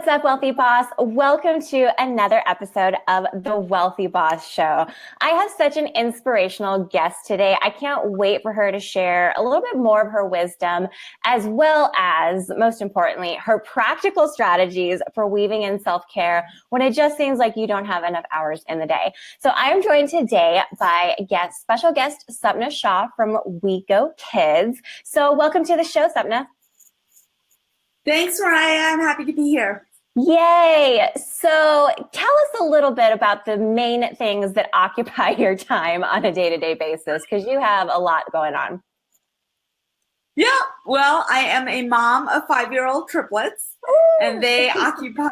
What's up, Wealthy Boss? Welcome to another episode of The Wealthy Boss Show. I have such an inspirational guest today. I can't wait for her to share a little bit more of her wisdom, as well as, most importantly, her practical strategies for weaving in self-care when it just seems like you don't have enough hours in the day. So I am joined today by special guest Sapna Shah from We Go Kids. So welcome to the show, Sapna. Thanks, Mariah. I'm happy to be here. Yay! So tell us a little bit about the main things that occupy your time on a day-to-day basis, because you have a lot going on. Yeah, well, I am a mom of 5-year-old triplets, and they occupy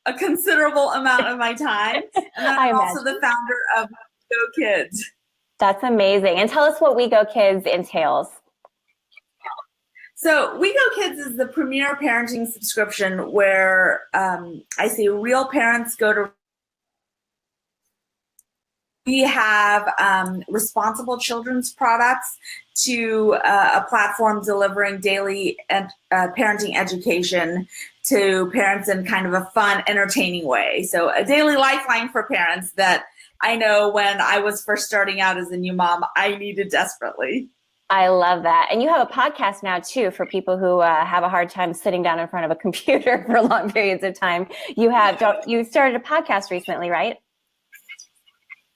a considerable amount of my time. And I'm also the founder of We Go Kids. That's amazing. And tell us what We Go Kids entails. So We Go Kids is the premier parenting subscription where I see real parents go to. We have responsible children's products to a platform delivering daily parenting education to parents in kind of a fun, entertaining way. So a daily lifeline for parents that I know when I was first starting out as a new mom, I needed desperately. I love that. And you have a podcast now, too, for people who have a hard time sitting down in front of a computer for long periods of time. You started a podcast recently, right?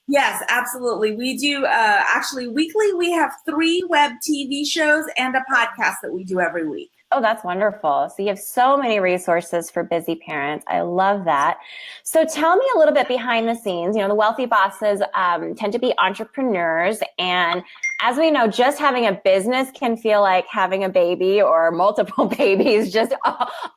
Yes, absolutely. We do actually weekly. We have 3 web TV shows and a podcast that we do every week. Oh, that's wonderful. So you have so many resources for busy parents. I love that. So tell me a little bit behind the scenes. You know, the wealthy bosses tend to be entrepreneurs. And as we know, just having a business can feel like having a baby or multiple babies, just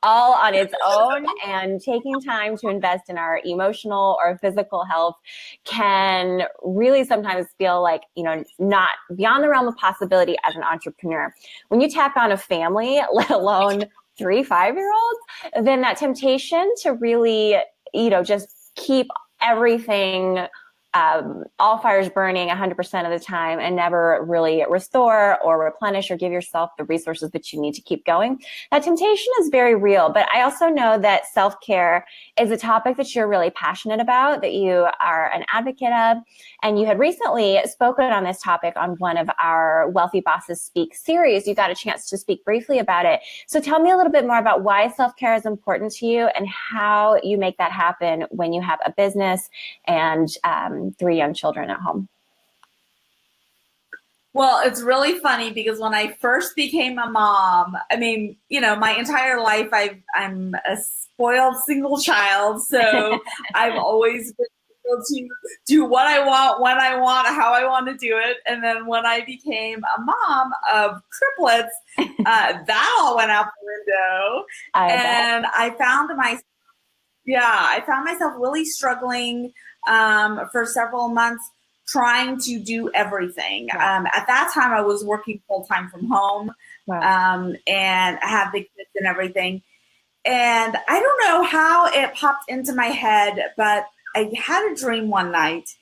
all on its own. And taking time to invest in our emotional or physical health can really sometimes feel like, you know, not beyond the realm of possibility as an entrepreneur. When you tack on a family, let alone 3 5-year-olds, then that temptation to really, you know, just keep everything all fires burning 100% of the time and never really restore or replenish or give yourself the resources that you need to keep going. That temptation is very real, but I also know that self-care is a topic that you're really passionate about, that you are an advocate of, and you had recently spoken on this topic on one of our Wealthy Bosses Speak series. You got a chance to speak briefly about it. So tell me a little bit more about why self-care is important to you and how you make that happen when you have a business and 3 young children at home. Well, it's really funny because when I first became a mom, I mean, you know, my entire life I'm a spoiled single child, so I've always been able to do what I want, when I want, how I want to do it. And then when I became a mom of triplets, that all went out the window. I found myself really struggling for several months trying to do everything. Wow. At that time, I was working full-time from home. Wow. And I had the kids and everything. And I don't know how it popped into my head, but I had a dream one night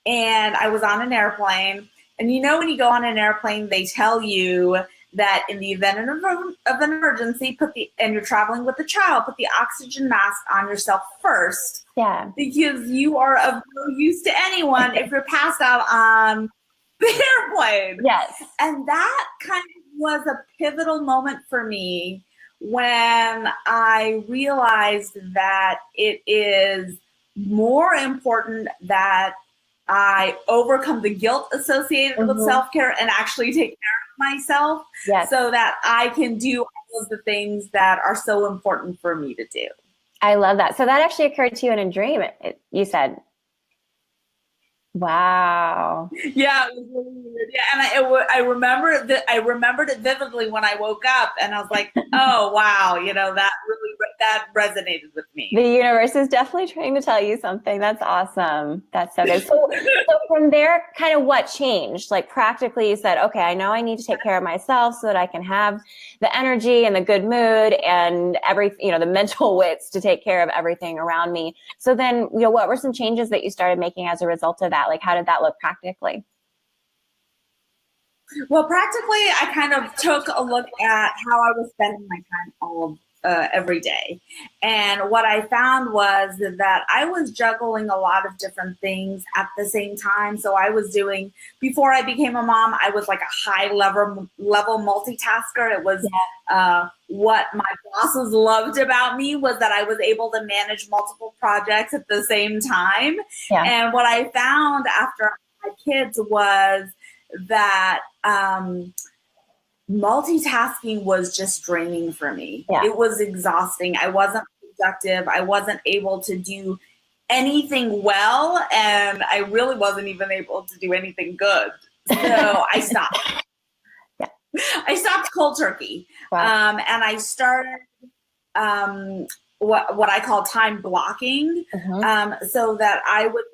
and I was on an airplane. And you know, when you go on an airplane, they tell you that in the event of an emergency, and you're traveling with a child, put the oxygen mask on yourself first. Yeah. Because you are of no use to anyone if you're passed out on the airplane. Yes. And that kind of was a pivotal moment for me when I realized that it is more important that I overcome the guilt associated with self-care and actually take care of myself, so that I can do all of the things that are so important for me to do. I love that. So that actually occurred to you in a dream, you said. Wow. Yeah, it was really weird. Yeah, and I remembered it vividly when I woke up, and I was like, "Oh wow, you know, that resonated with me." The universe is definitely trying to tell you something. That's awesome. That's so good. So from there, kind of what changed? Like practically, you said, "Okay, I know I need to take care of myself so that I can have the energy and the good mood and the mental wits to take care of everything around me." So then, you know, what were some changes that you started making as a result of that? Like, how did that look practically? Well, practically, I kind of took a look at how I was spending my time every day. And what I found was that I was juggling a lot of different things at the same time. So I was doing, before I became a mom, I was like a high level multitasker. It was what my bosses loved about me was that I was able to manage multiple projects at the same time. Yeah. And what I found after my kids was that multitasking was just draining for me. Yeah. It was exhausting. I wasn't productive. I wasn't able to do anything well, and I really wasn't even able to do anything good. So I stopped. Yeah. I stopped cold turkey. Wow. And I started what I call time blocking, so that I would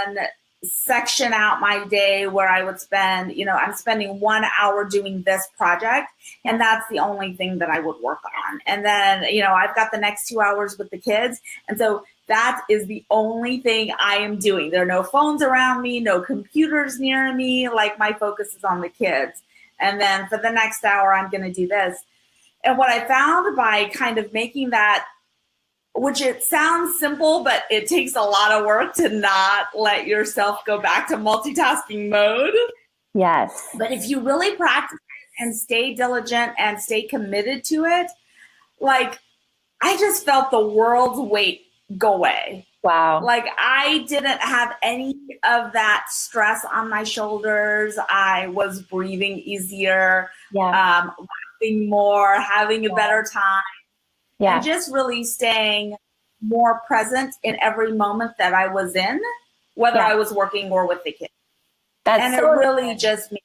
then section out my day where I would spend, I'm spending 1 hour doing this project, and that's the only thing that I would work on. And then, I've got the next 2 hours with the kids. And so that is the only thing I am doing. There are no phones around me, no computers near me. Like, my focus is on the kids. And then for the next hour, I'm going to do this. And what I found by kind of making that, which it sounds simple, but it takes a lot of work to not let yourself go back to multitasking mode. Yes. But if you really practice and stay diligent and stay committed to it, like, I just felt the world's weight go away. Wow. Like, I didn't have any of that stress on my shoulders. I was breathing easier, laughing more, having a better time. Yeah. And just really staying more present in every moment that I was in, whether I was working or with the kids. And so it really just made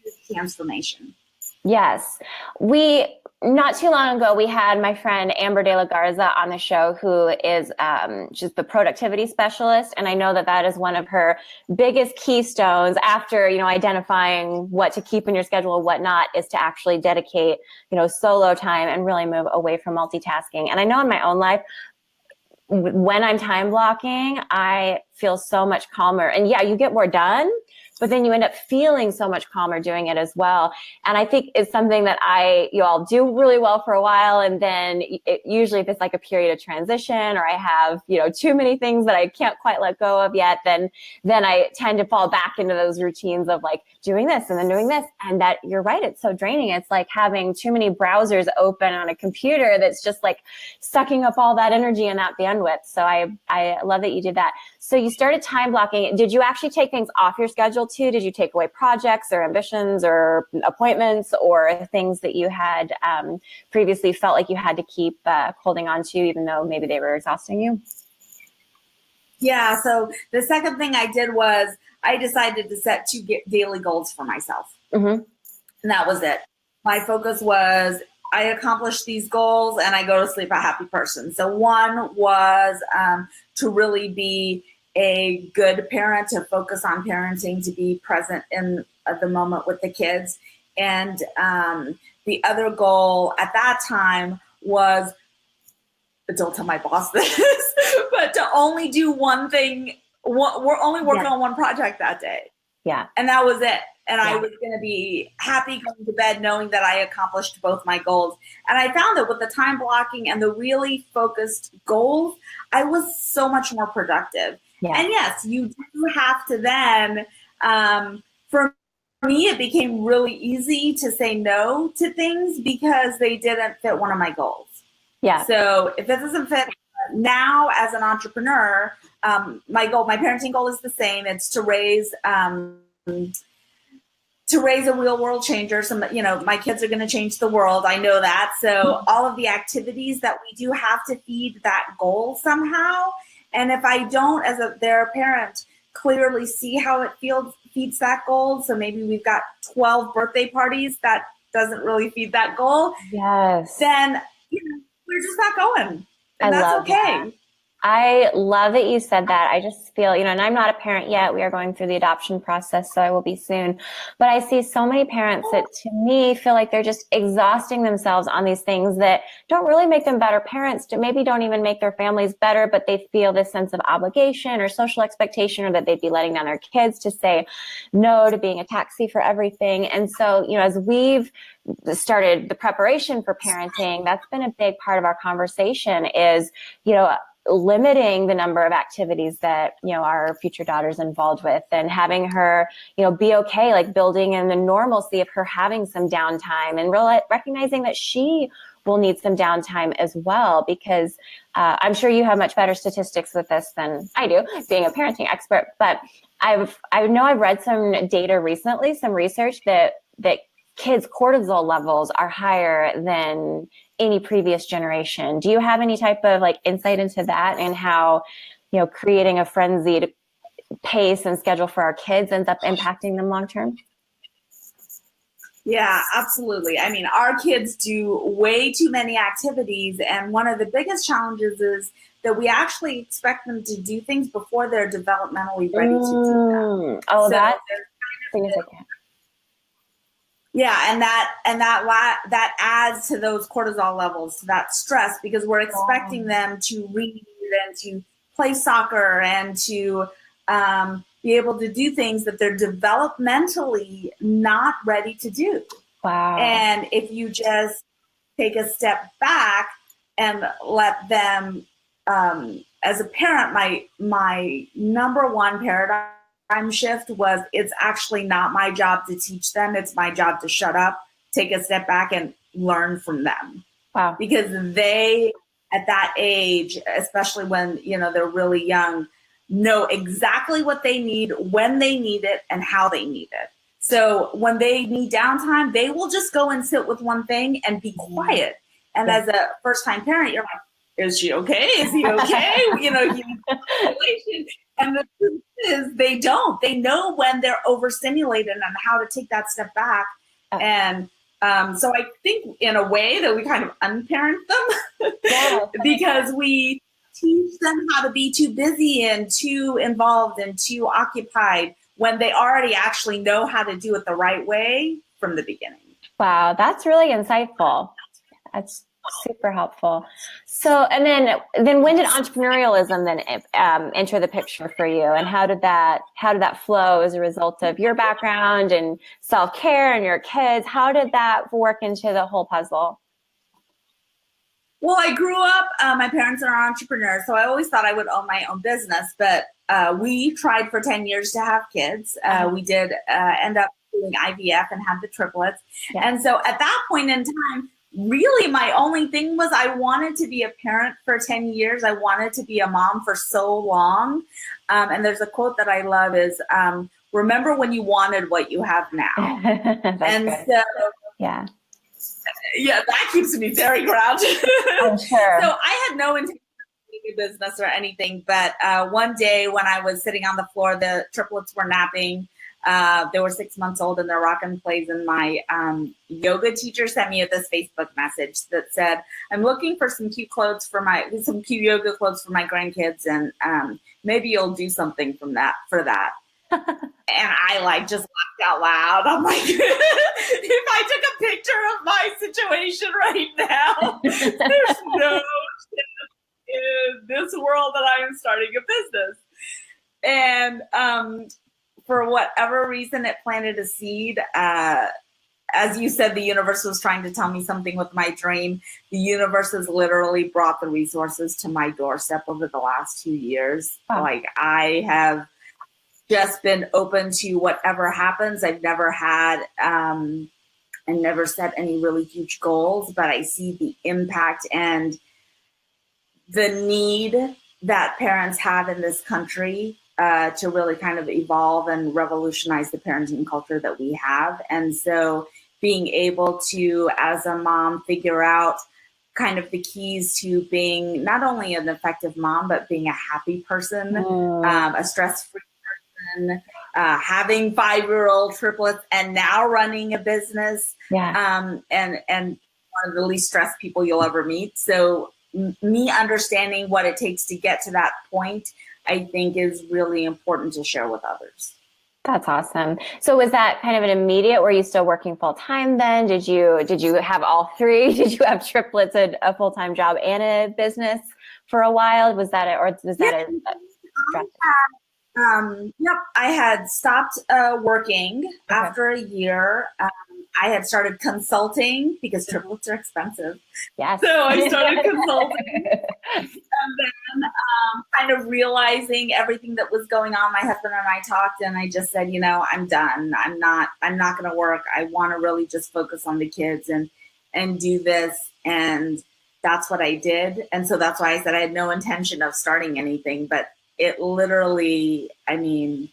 a transformation. Yes. Not too long ago, we had my friend Amber De La Garza on the show, who is just the productivity specialist. And I know that is one of her biggest keystones after, identifying what to keep in your schedule and what not, is to actually dedicate, solo time and really move away from multitasking. And I know in my own life, when I'm time blocking, I feel so much calmer. And yeah, you get more done, but then you end up feeling so much calmer doing it as well. And I think it's something that I'll do really well for a while. And then usually if it's like a period of transition, or I have, too many things that I can't quite let go of yet, then I tend to fall back into those routines of like doing this and then doing this. And that, you're right, it's so draining. It's like having too many browsers open on a computer that's just like sucking up all that energy and that bandwidth. So I love that you did that. So you started time blocking. Did you actually take things off your schedule too? Did you take away projects or ambitions or appointments or things that you had previously felt like you had to keep holding on to, even though maybe they were exhausting you? Yeah. So the second thing I did was I decided to set 2 daily goals for myself. And that was it. My focus was, I accomplish these goals and I go to sleep a happy person. So one was to really be a good parent, to focus on parenting, to be present in the moment with the kids. And the other goal at that time was, don't tell my boss this, but to only do one thing. We're only working on one project that day. Yeah. And that was it. And I was going to be happy going to bed knowing that I accomplished both my goals. And I found that with the time blocking and the really focused goals, I was so much more productive. Yeah. And yes, you do have to then, for me, it became really easy to say no to things because they didn't fit one of my goals. Yeah. So if it doesn't fit now as an entrepreneur, my parenting goal is the same. It's to raise a real world changer. So, my kids are going to change the world. I know that. So all of the activities that we do have to feed that goal somehow. And if I don't, as their parent, clearly see how it feeds that goal. So maybe we've got 12 birthday parties that doesn't really feed that goal. Yes. Then, we're just not going. And that's okay. I love that you said that. I just feel, and I'm not a parent yet. We are going through the adoption process, so I will be soon. But I see so many parents that to me feel like they're just exhausting themselves on these things that don't really make them better parents, maybe don't even make their families better, but they feel this sense of obligation or social expectation, or that they'd be letting down their kids to say no to being a taxi for everything. And so, as we've started the preparation for parenting, that's been a big part of our conversation is, limiting the number of activities that, our future daughter's involved with, and having her, be okay, like building in the normalcy of her having some downtime, and recognizing that she will need some downtime as well, because I'm sure you have much better statistics with this than I do, being a parenting expert. But I know I've read some data recently, some research that kids' cortisol levels are higher than any previous generation. Do you have any type of insight into that, and how, creating a frenzied pace and schedule for our kids ends up impacting them long term? Yeah, absolutely. I mean, our kids do way too many activities, and one of the biggest challenges is that we actually expect them to do things before they're developmentally ready to do them. Oh, so that's significant. Yeah, and that adds to those cortisol levels, to that stress, because we're expecting them to read and to play soccer and to be able to do things that they're developmentally not ready to do. Wow. And if you just take a step back and let them, as a parent, my number one paradigm shift was, it's actually not my job to teach them. It's my job to shut up, take a step back, and learn from them. Wow. Because they, at that age, especially when, they're really young, know exactly what they need, when they need it, and how they need it. So when they need downtime, they will just go and sit with one thing and be quiet. And as a first-time parent, you're like, is she okay? Is he okay? And the truth is, they don't. They know when they're overstimulated and how to take that step back. And so I think, in a way, that we kind of unparent them because we teach them how to be too busy and too involved and too occupied, when they already actually know how to do it the right way from the beginning. Wow, that's really insightful. That's super helpful. So, and then when did entrepreneurialism then enter the picture for you, and how did that flow as a result of your background and self-care and your kids? How did that work into the whole puzzle? Well, I grew up, my parents are entrepreneurs, so I always thought I would own my own business, but we tried for 10 years to have kids. We did end up doing IVF and had the triplets. Yeah. And so at that point in time, really my only thing was, I wanted to be a parent for 10 years. I wanted to be a mom for so long. And there's a quote that I love is, remember when you wanted what you have now. And good. So yeah, that keeps me very grounded. I'm sure. So I had no intention of being a business or anything, but one day when I was sitting on the floor, the triplets were napping. They were 6 months old and they're rocking plays, and my yoga teacher sent me this Facebook message that said, I'm looking for some cute yoga clothes for my grandkids, and maybe you'll do something for that. And I just laughed out loud. I'm like, if I took a picture of my situation right now, there's no chance in this world that I am starting a business. And for whatever reason, it planted a seed. As you said, the universe was trying to tell me something with my dream. The universe has literally brought the resources to my doorstep over the last 2 years. Wow. I have just been open to whatever happens. I've never had, and never set any really huge goals, but I see the impact and the need that parents have in this country to really kind of evolve and revolutionize the parenting culture that we have. And so being able to, as a mom, figure out kind of the keys to being not only an effective mom, but being a happy person, a stress-free person, having 5-year-old triplets, and now running a business, and one of the least stressed people you'll ever meet. So me understanding what it takes to get to that point, I think is really important to share with others. That's awesome. So was that kind of an immediate, were you still working full time then? Did you have all three? Did you have triplets, a full-time job and a business for a while? Was that or was that a drastic? Yep, I had stopped working after a year. I had started consulting because triplets are expensive. Yes. So I started consulting and then kind of realizing everything that was going on. My husband and I talked and I just said, I'm done. I'm not going to work. I want to really just focus on the kids and do this. And that's what I did. And so that's why I said I had no intention of starting anything, but it literally, I mean,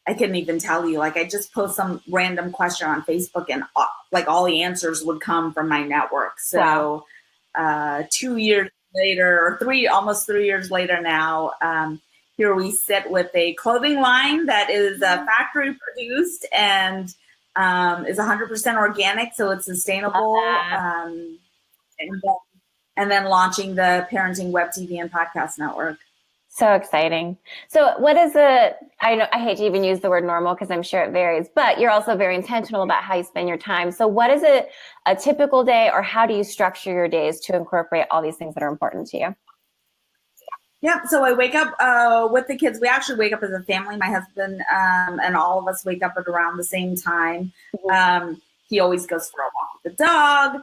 I couldn't even tell you. Like, I just post some random question on Facebook and like all the answers would come from my network. So 2 years later, or almost 3 years later now, here we sit with a clothing line that is factory produced and is 100% organic. So it's sustainable. And then launching the Parenting Web TV and Podcast Network. So exciting. So what is I hate to even use the word normal because I'm sure it varies, but you're also very intentional about how you spend your time. So what is a typical day, or how do you structure your days to incorporate all these things that are important to you? Yeah, so I wake up with the kids. We actually wake up as a family. My husband and all of us wake up at around the same time. He always goes for a walk with the dog.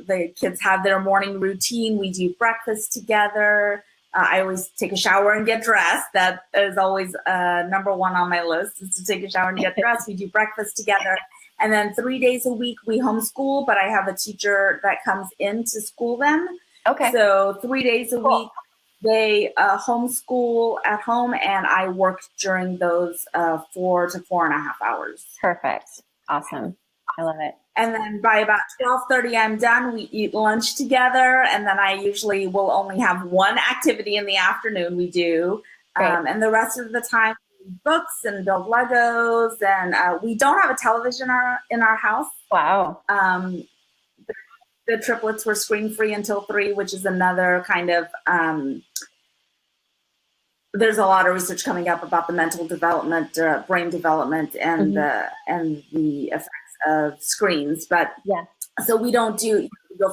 The kids have their morning routine. We do breakfast together. I always take a shower and get dressed. That is always number one on my list, is to take a shower and get dressed. We do breakfast together. And then 3 days a week we homeschool, but I have a teacher that comes in to school them. Okay. So 3 days a week they homeschool at home, and I work during those 4 to 4.5 hours. Perfect. Awesome. I love it. And then by about 12:30, I'm done. We eat lunch together. And then I usually will only have one activity in the afternoon. We do. And the rest of the time, we read books and build Legos. And we don't have a television in our house. Wow. The triplets were screen free until 3, which is another kind of, there's a lot of research coming up about the mental development, brain development, and the effects of screens. But so we go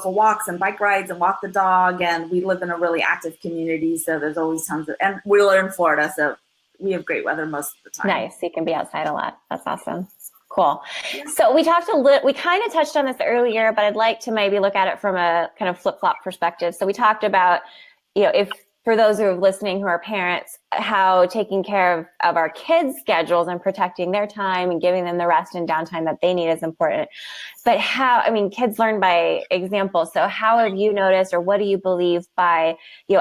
for walks and bike rides and walk the dog, and we live in a really active community, so there's always tons of, and we're in Florida, so we have great weather most of the time. Nice. You can be outside a lot. That's awesome. Cool. So we kind of touched on this earlier, but I'd like to maybe look at it from a kind of flip-flop perspective. So we talked about, if for those who are listening who are parents, how taking care of our kids' schedules and protecting their time and giving them the rest and downtime that they need is important. But kids learn by example. So how have you noticed, or what do you believe by,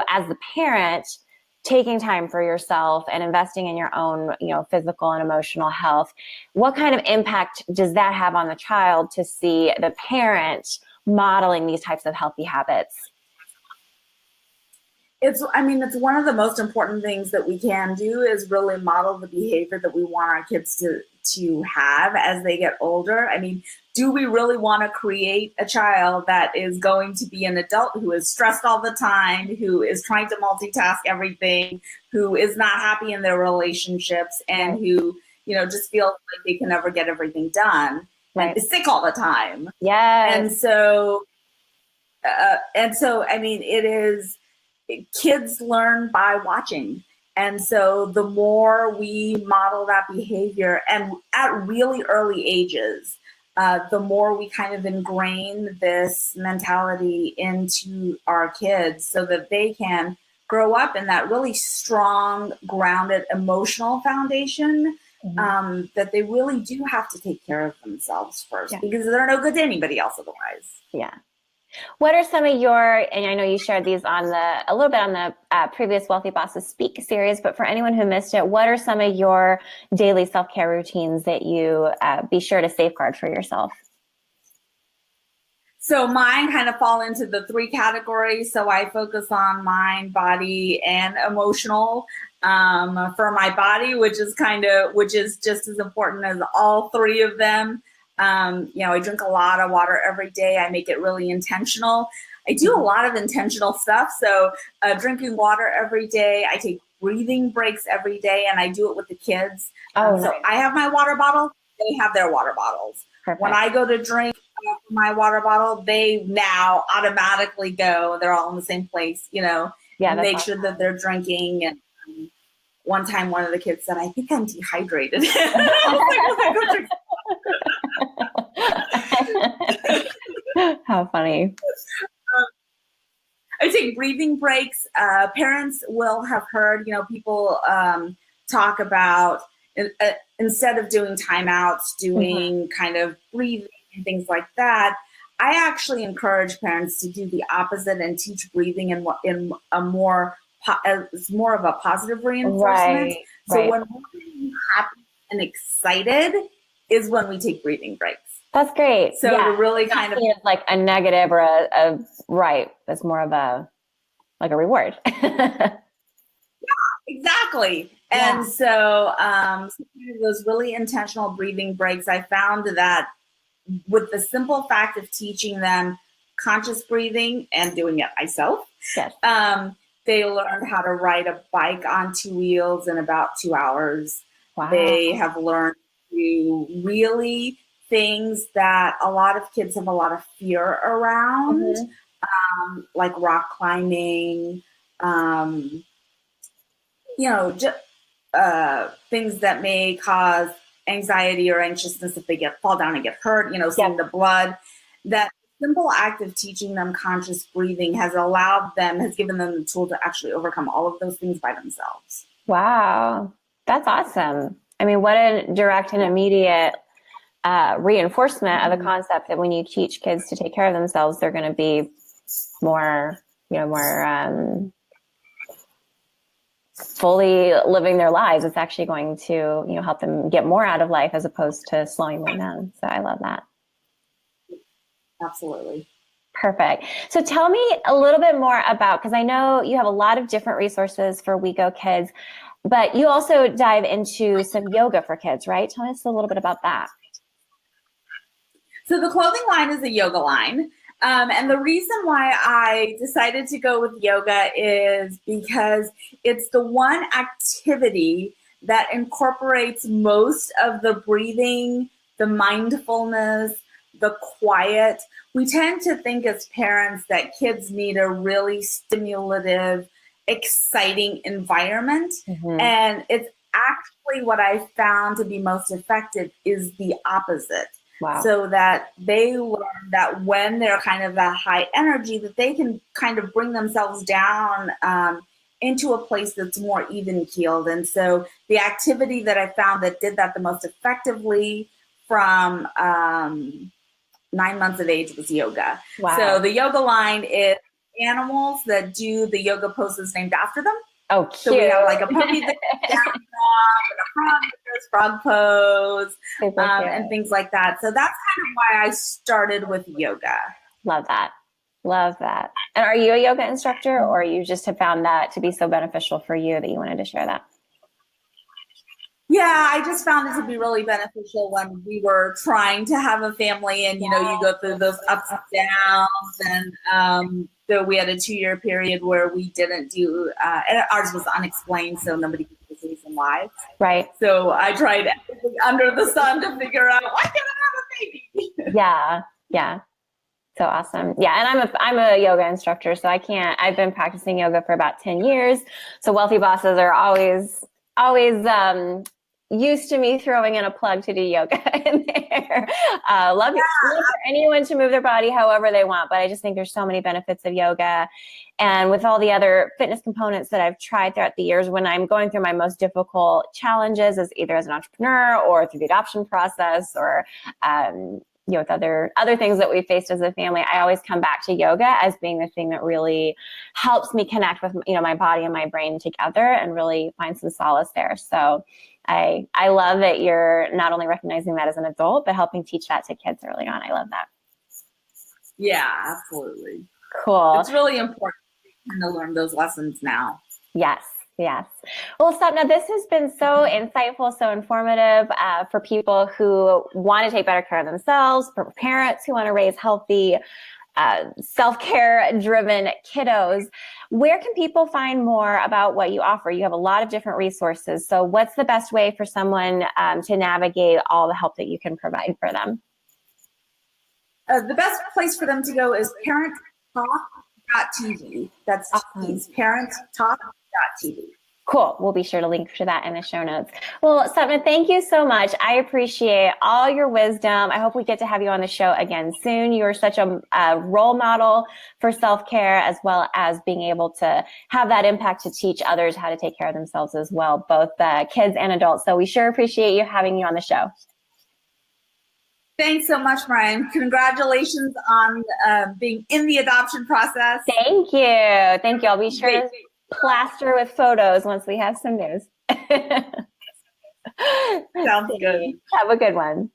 as the parent, taking time for yourself and investing in your own, physical and emotional health, what kind of impact does that have on the child to see the parent modeling these types of healthy habits? It's one of the most important things that we can do is really model the behavior that we want our kids to have as they get older. I mean, do we really want to create a child that is going to be an adult who is stressed all the time, who is trying to multitask everything, who is not happy in their relationships, and who, just feels like they can never get everything done, and is sick all the time? Yeah. And so, kids learn by watching. And so the more we model that behavior, and at really early ages, the more we kind of ingrain this mentality into our kids so that they can grow up in that really strong, grounded, emotional foundation, that they really do have to take care of themselves first, because they're no good to anybody else otherwise. Yeah. What are some of your, and I know you shared these a little bit on the previous Wealthy Bosses Speak series, but for anyone who missed it, what are some of your daily self-care routines that you be sure to safeguard for yourself? So mine kind of fall into the 3 categories. So I focus on mind, body, and emotional. For my body, which is just as important as all 3 of them. I drink a lot of water every day. I make it really intentional. I do a lot of intentional stuff. So drinking water every day. I take breathing breaks every day, and I do it with the kids. Oh, so nice. I have my water bottle. They have their water bottles. Perfect. When I go to drink my water bottle, they now automatically go. They're all in the same place, you know. Yeah, and that's make awesome. sure that they're drinking. And one time, one of the kids said, "I think I'm dehydrated." How funny. I take breathing breaks. Parents will have heard, you know, people talk about instead of doing timeouts, doing kind of breathing and things like that. I actually encourage parents to do the opposite and teach breathing in a more as more of a positive reinforcement. Right, so right. when we're happy and excited is when we take breathing breaks. That's great. So to really kind of it's like a negative or a right. That's more of a like a reward. Exactly. Yeah. And so those really intentional breathing breaks, I found that with the simple fact of teaching them conscious breathing and doing it myself, Yes. they learned how to ride a bike on 2 wheels in about 2 hours. Wow. They have learned to really things that a lot of kids have a lot of fear around, like rock climbing, you know, things that may cause anxiety or anxiousness if they fall down and get hurt, you know, seeing the blood. That simple act of teaching them conscious breathing has given them the tool to actually overcome all of those things by themselves. Wow. That's awesome. I mean, what a direct and immediate reinforcement of the concept that when you teach kids to take care of themselves, they're going to be more, you know, more fully living their lives. It's actually going to, you know, help them get more out of life as opposed to slowing them down. So I love that. Absolutely. Perfect. So tell me a little bit more about, because I know you have a lot of different resources for We Go Kids, but you also dive into some yoga for kids, right? Tell us a little bit about that. So the clothing line is a yoga line. And the reason why I decided to go with yoga is because it's the one activity that incorporates most of the breathing, the mindfulness, the quiet. We tend to think as parents that kids need a really stimulative, exciting environment. And it's actually what I found to be most effective is the opposite. Wow. So that they learn that when they're kind of that high energy, that they can kind of bring themselves down into a place that's more even keeled. And so the activity that I found that did that the most effectively from 9 months of age was yoga. Wow. So the yoga line is animals that do the yoga poses named after them. Oh, cute. So we have like a puppy that down frog, and a frog that does frog pose, and things like that. So that's kind of why I started with yoga. Love that. Love that. And are you a yoga instructor, or you just have found that to be so beneficial for you that you wanted to share that? Yeah, I just found it to be really beneficial when we were trying to have a family, and you know, you go through those ups and downs, and so we had a 2-year period where we didn't do, and ours was unexplained, so nobody could give us a reason why. Right. So I tried everything under the sun to figure out why can't I have a baby? Yeah, yeah. So awesome. Yeah, and I'm a yoga instructor, so I've been practicing yoga for about 10 years. So wealthy bosses are always used to me throwing in a plug to do yoga in there. Love for anyone to move their body however they want, but I just think there's so many benefits of yoga. And with all the other fitness components that I've tried throughout the years, when I'm going through my most difficult challenges, as either as an entrepreneur or through the adoption process, or you know, with other things that we faced as a family, I always come back to yoga as being the thing that really helps me connect with, you know, my body and my brain together and really find some solace there. So I love that you're not only recognizing that as an adult, but helping teach that to kids early on. I love that. Yeah, absolutely. Cool. It's really important to learn those lessons now. Yes. Yes. Well, Sapna, this has been so insightful, so informative for people who want to take better care of themselves, for parents who want to raise healthy self-care driven kiddos. Where can people find more about what you offer? You have a lot of different resources. So what's the best way for someone to navigate all the help that you can provide for them? The best place for them to go is parenttalk.tv. That's awesome. parenttalk.tv. Cool. We'll be sure to link to that in the show notes. Well, Satma, thank you so much. I appreciate all your wisdom. I hope we get to have you on the show again soon. You are such a role model for self-care, as well as being able to have that impact to teach others how to take care of themselves as well, both kids and adults. So we sure appreciate you having you on the show. Thanks so much, Brian. Congratulations on being in the adoption process. Thank you. Thank you. I'll be sure to plaster with photos once we have some news. Sounds good. Have a good one.